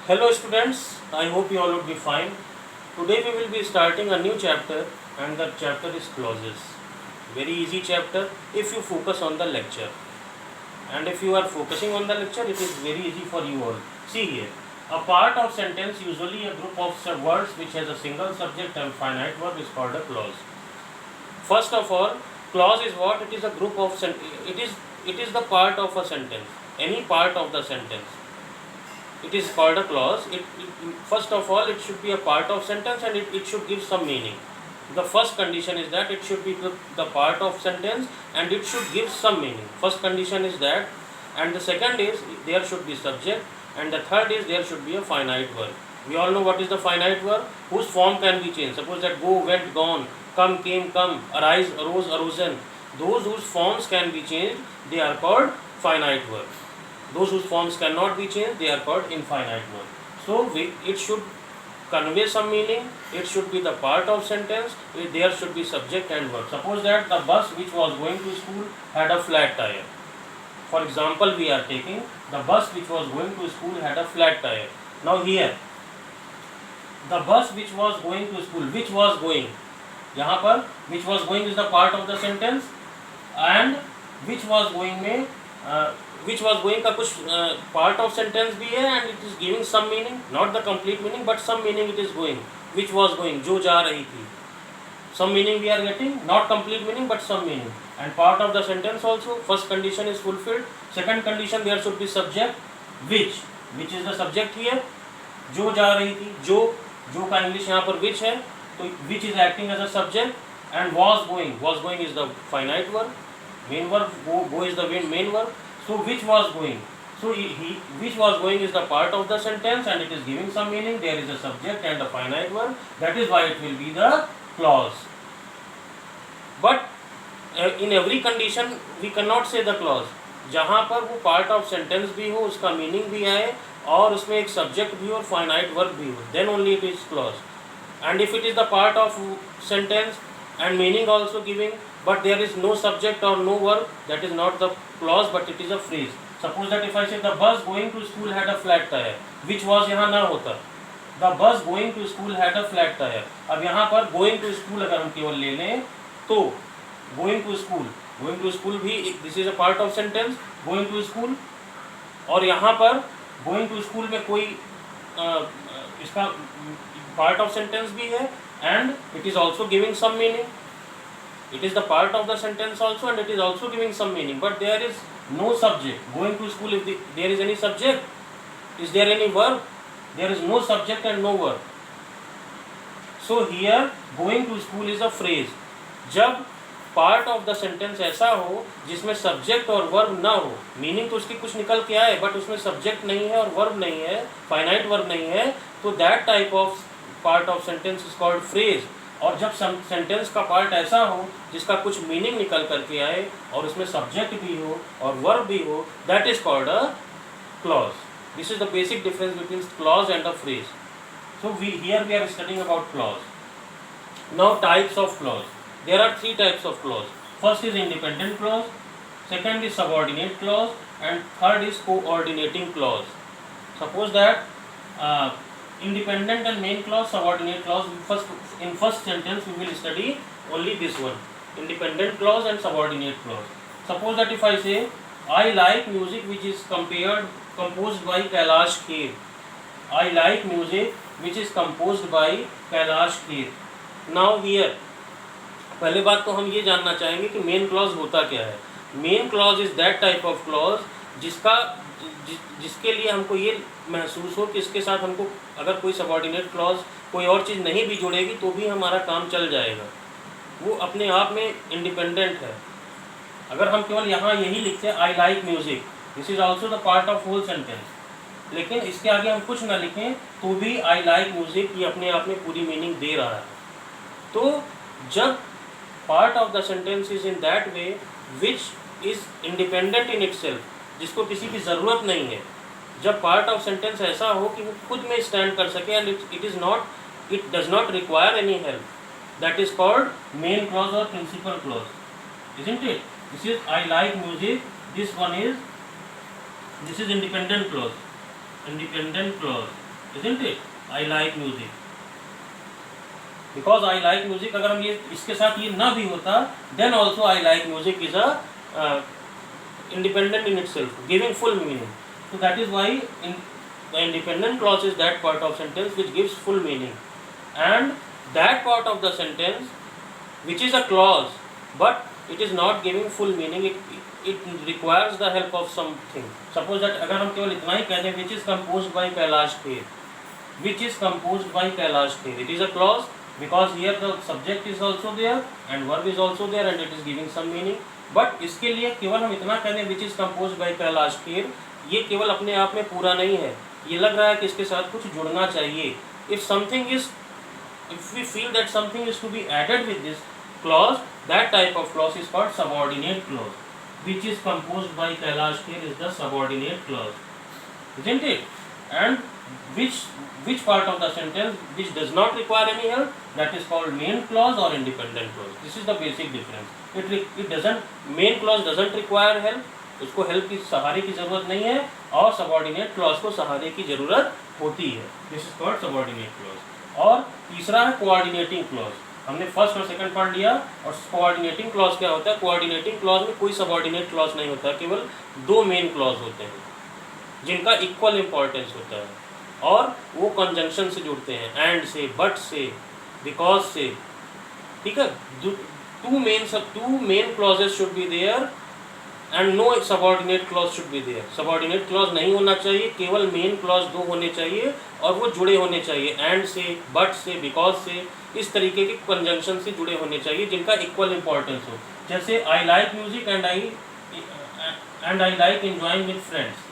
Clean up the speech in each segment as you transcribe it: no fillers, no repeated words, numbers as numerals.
Hello students, I hope you all would be fine. Today we will be starting a new chapter and the chapter is clauses. Very easy chapter if you focus on the lecture. And if you are focusing on the lecture, it is very easy for you all. See here, a part of sentence, usually a group of words which has a single subject and finite verb is called a clause. First of all, clause is what? It is a group of it is the part of a sentence. Any part of the sentence. It is called a clause. First of all, it should be a part of sentence and it should give some meaning. The first condition is that it should be the part of sentence and it should give some meaning. First condition is that, and the second is there should be subject, and the third is there should be a finite verb. We all know what is the finite verb, whose form can be changed. Suppose that go, went, gone, come, came, come, arise, arose, arisen. Those whose forms can be changed, they are called finite verbs. Those whose forms cannot be changed, they are called infinite verbs. So it should convey some meaning, it should be the part of sentence, there should be subject and verb. Suppose that the bus which was going to school had a flat tire. For example, we are taking the bus which was going to school had a flat tire. Now here, the bus which was going to school, which was going, यहाँ पर which was going is the part of the sentence and which was going में which was going का कुछ part of sentence भी है and it is giving some meaning, not the complete meaning but some meaning it is going. Which was going, जो जा रही थी, some meaning we are getting, not complete meaning but some meaning, and part of the sentence also. First condition is fulfilled. Second condition, there should be subject, which is the subject here. जो जा रही थी, जो का English यहाँ पर which है, तो which is acting as a subject, and was going is the finite verb, main verb, go is the main verb. So which was going, so which was going is the part of the sentence and it is giving some meaning. There is a subject and a finite verb, that is why it will be the clause. But in every condition we cannot say the clause. जहाँ पर वो part of sentence भी हो, उसका meaning भी आए और उसमें एक subject भी हो और finite verb भी हो, then only it is clause. And if it is the part of sentence and meaning also giving, but there is no subject or no verb, that is not the clause but it is a phrase. Suppose that if I say the bus going to school had a flat tire, which was यहाँ ना होता, the bus going to school had a flat tire. अब यहाँ पर going to school अगर हम केवल ले लें तो going to school भी, this is a part of sentence, going to school, और यहाँ पर going to school में कोई इसका part of sentence भी है and it is also giving some meaning. It is the part of the sentence also and it is also giving some meaning, but there is no subject. Going to school, if there is any subject, is there any verb? There is no subject and no verb. So here going to school is a phrase. जब part of the sentence ऐसा हो जिसमें subject और verb ना हो, meaning तो उसकी कुछ निकल के आए बट उसमें सब्जेक्ट नहीं है और वर्ब नहीं है, फाइनाइट वर्ब नहीं है, तो that type of part of sentence is called phrase. और जब सेंटेंस का पार्ट ऐसा हो जिसका कुछ मीनिंग निकल करके आए और उसमें सब्जेक्ट भी हो और वर्ब भी हो, that is called a clause. This is the basic difference between clause and a phrase. So here we are studying about clause. Now types of clause. There are three types of clause. First is independent clause, second is subordinate clause, and third is coordinating clause. Suppose that independent and main clause, subordinate clause. In first sentence we will study only this one, independent clause and subordinate clause. Suppose that if I say I like music which is composed by Kailash Kher. I like music which is composed by Kailash Kher. Now here पहले बात तो हम ये जानना चाहेंगे कि main clause होता क्या है. Main clause is that type of clause जिसके लिए हमको ये महसूस हो कि इसके साथ हमको अगर कोई सबॉर्डिनेट क्लॉज कोई और चीज़ नहीं भी जुड़ेगी तो भी हमारा काम चल जाएगा. वो अपने आप में इंडिपेंडेंट है. अगर हम केवल यहाँ यही लिखते हैं I like music, this is also the part of whole sentence, लेकिन इसके आगे हम कुछ ना लिखें तो भी आई लाइक म्यूज़िक ये अपने आप में पूरी मीनिंग दे रहा है. तो जब part of the sentence is in that way which is independent in itself, जिसको किसी की ज़रूरत नहीं है, जब part of sentence ऐसा हो कि वो खुद में stand कर सके and it does not require any help, that is called main clause or principal clause, isn't it? This is I like music, this is independent clause. isn't it? I like music. Because I like music, अगर हम ये इसके साथ ये ना भी होता, then also I like music is a independent in itself, giving full meaning. So that is why the independent clause is that part of sentence which gives full meaning, and that part of the sentence which is a clause but it is not giving full meaning, it requires the help of something. Suppose that अगर हम केवल इतना ही कह दें which is composed by Kailash Kher, which is composed by Kailash Kher, it is a clause because here the subject is also there and verb is also there and it is giving some meaning. But इसके लिए केवल हम इतना कह दें which is compose by Kailash Kher, ये केवल अपने आप में पूरा नहीं है, ये लग रहा है कि इसके साथ कुछ जुड़ना चाहिए. If we feel that something is to be added with this clause, that type of clause is called subordinate clause. Which is compose by Kailash Kher is the subordinate clause, isn't it? And which part of the sentence which does not require any help, that is called main clause or independent clause. This is the basic difference. It doesn't, main clause doesn't require help, उसको help की सहारे की ज़रूरत नहीं है, और subordinate clause को सहारे की ज़रूरत होती है. This is called subordinate clause. और तीसरा है coordinating clause. हमने फर्स्ट और सेकंड पार्ट लिया, और coordinating clause क्या होता है? coordinating clause में कोई subordinate clause नहीं होता, केवल दो main clause होते हैं जिनका इक्वल इम्पोर्टेंस होता है, और वो कंजंक्शन से जुड़ते हैं, एंड से, बट से, बिकॉज से. ठीक है, two main clauses should be there and no subordinate clause should be there. Subordinate clause नहीं होना चाहिए, केवल मेन क्लॉज दो होने चाहिए और वो जुड़े होने चाहिए, एंड से, बट से, बिकॉज से, इस तरीके के कंजंक्शन से जुड़े होने चाहिए जिनका इक्वल इम्पोर्टेंस हो. जैसे I like music and I like enjoying with friends.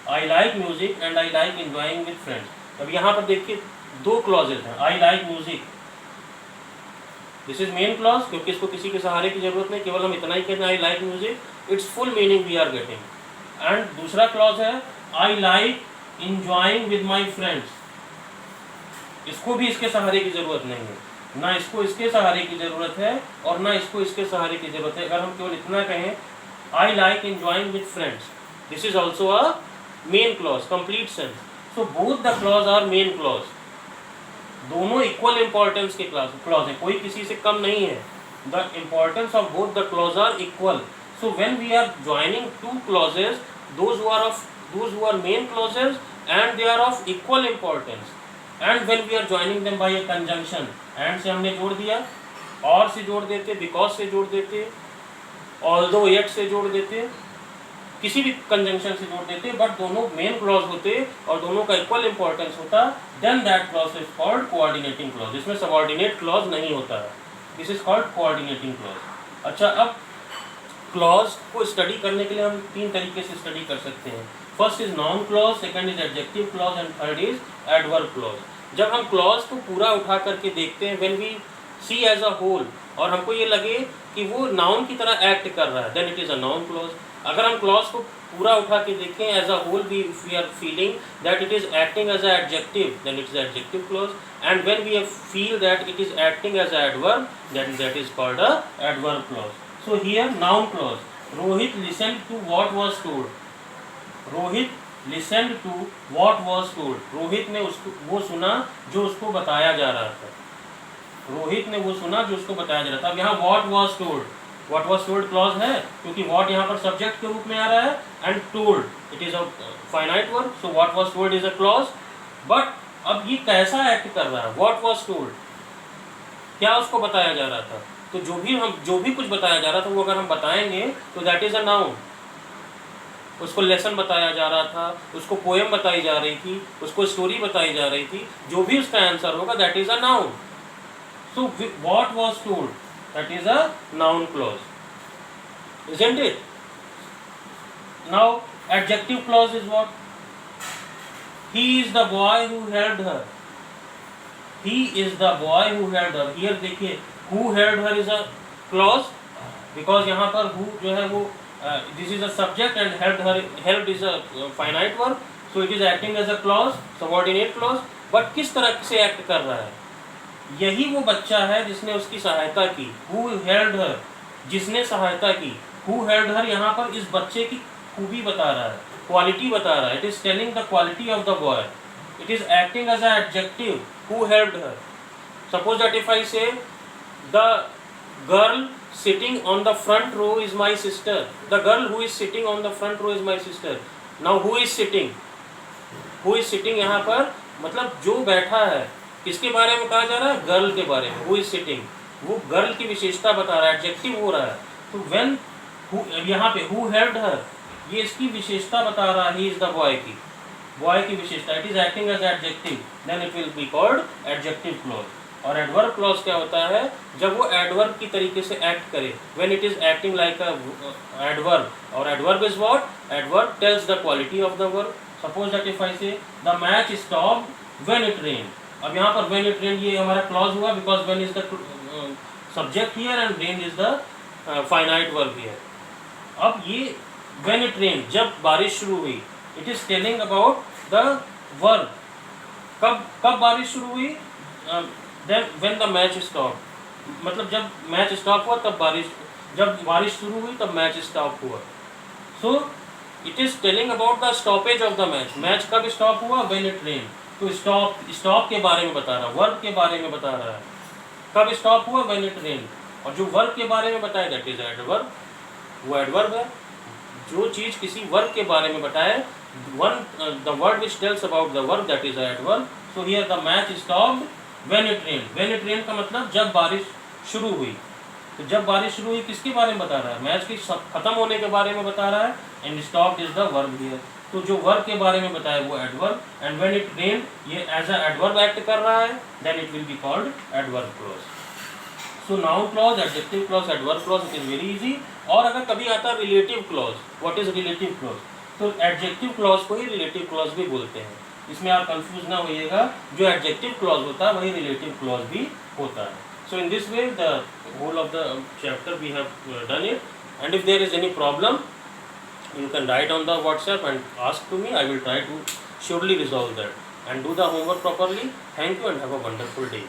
I like music and I like enjoying with friends. अब यहाँ पर देखिए दो क्लॉजेज हैं. I like music, this is main clause, क्योंकि इसको किसी के सहारे की जरूरत नहीं, केवल हम इतना ही कहते हैं I like music, it's full meaning we are getting. And दूसरा क्लॉज है I like enjoying with my friends. इसको भी इसके सहारे की जरूरत नहीं है, ना इसको इसके सहारे की जरूरत है और ना इसको इसके सहारे की जरूरत है. अगर हम केवल इतना कहें I like enjoying with friends, this is also a main clause, complete sense. So both the clause are main clause. दोनों इक्वल इम्पोर्टेंस के क्लॉज हैं, कोई किसी से कम नहीं है. The importance of both the clause are equal. So when we are joining two clauses, those who are main clauses and they are of equal importance. And when we are joining them by a conjunction, and से हमने जोड़ दिया, और से जोड़ देते, because से जोड़ देते, although yet से जोड़ देते, किसी भी कंजंक्शन से जोड़ देते, बट दोनों मेन क्लॉज होते और दोनों का इक्वल इंपॉर्टेंस होता, then that clause is called coordinating clause. इसमें सबऑर्डिनेट क्लॉज नहीं होता है, this is called coordinating clause. अच्छा, अब क्लॉज को स्टडी करने के लिए हम तीन तरीके से स्टडी कर सकते हैं. First is noun clause, second is adjective clause and third is adverb clause. जब हम क्लॉज को पूरा उठा करके देखते हैं, when we see as a whole, और हमको ये लगे कि वो नाउन की तरह एक्ट कर रहा है, then it is a noun clause. अगर हम क्लॉज को पूरा उठा के देखें as a whole, we are feeling that it is acting as a adjective, then it is adjective clause. And when we feel that it is acting as a adverb, then that is called a adverb clause. So here noun clause, Rohit listened to what was told. Rohit listened to what was told. Rohit ने उसको वो सुना जो उसको बताया जा रहा था. रोहित ने वो सुना जो उसको बताया जा रहा था. अब यहाँ what was told, what was told clause है, क्योंकि व्हाट यहाँ पर सब्जेक्ट के रूप में आ रहा है, and told it is a finite verb, so what was told is a clause. But अब ये कैसा एक्ट कर रहा है? व्हाट वाज टोल्ड, क्या उसको बताया जा रहा था? तो जो भी कुछ बताया जा रहा था वो अगर हम बताएंगे तो दैट इज अ नाउन. उसको लेसन बताया जा रहा था, उसको पोएम बताई जा रही थी, उसको स्टोरी बताई जा रही थी, जो भी उसका आंसर होगा that is a noun. So what was told, that is a noun clause, isn't it? Now adjective clause is what? He is the boy who helped her. He is the boy who helped her. Here देखिए who helped her is a clause, because यहाँ पर who जो है वो this is a subject and helped is a finite verb, so it is acting as a clause, subordinate clause. but किस तरह से act कर रहा है? यही वो बच्चा है जिसने उसकी सहायता की. Who helped her, जिसने सहायता की. Who helped her यहाँ पर इस बच्चे की खूबी बता रहा है, क्वालिटी बता रहा है. It is telling the quality of the boy. it is acting as an adjective. Who helped her? Suppose that if I say the girl sitting on the front row is my sister. The girl who is sitting on the front row is my sister. Now who is sitting? Who is sitting यहाँ पर मतलब जो बैठा है किसके बारे में कहा जा रहा है? गर्ल के बारे में. Who is sitting? वो गर्ल की विशेषता बता रहा है, एडजेक्टिव हो रहा है. तो when यहाँ पे who helped her ये इसकी विशेषता बता रहा है, he is the boy की. बॉय की विशेषता, it is acting as adjective, then it will be called adjective clause. और एडवर्ब क्लॉज क्या होता है? जब वो एडवर्ब की तरीके से एक्ट करे, when it is acting like a adverb. और adverb is what? Adverb tells the quality of the verb. Suppose that if I say the match stopped when it rained. अब यहाँ पर व्हेन इट रेन्ड ये हमारा clause हुआ because when is the subject here and rained is the finite verb here. अब ये when it rained जब बारिश शुरू हुई, it is telling about the verb. कब बारिश शुरू हुई? Then when the match stop, मतलब जब मैच स्टॉप हुआ तब बारिश, जब बारिश शुरू हुई तब मैच स्टॉप हुआ. So it is telling about the stoppage of the match. Match कब स्टॉप हुआ? When it rain. तो स्टॉप के बारे में बता रहा है, वर्ब के बारे में बता रहा है. कब स्टॉप हुआ? When it rain. और जो वर्ब के बारे में बताया दैट इज एडवर्ब. वो एडवर्ब है. जो चीज़ किसी वर्ब के बारे में बताए, the word which tells about the verb, that is adverb. So here the match stopped when it rained. When it rained का मतलब जब बारिश शुरू हुई. तो जब बारिश शुरू हुई किसके बारे में बता रहा है? मैच के खत्म होने के बारे में बता रहा है. And stopped is the verb here. तो जो वर्ब के बारे में बताया वो adverb. And when it rained ये एज अ एडवर्ब एक्ट कर रहा है, then it will be called adverb clause. So noun clause, adjective clause, adverb clause, it is very easy. और अगर कभी आता है relative clause, what is relative clause? तो एडजेक्टिव क्लॉज को ही रिलेटिव क्लॉज भी बोलते हैं. इसमें आप कंफ्यूज ना होइएगा, जो एडजेक्टिव क्लॉज होता है वही रिलेटिव क्लॉज भी होता है. So in this way the whole of the chapter we have done it. And if there is any problem you can write on the WhatsApp and ask to me. I will try to surely resolve that and do the homework properly. Thank you and have a wonderful day.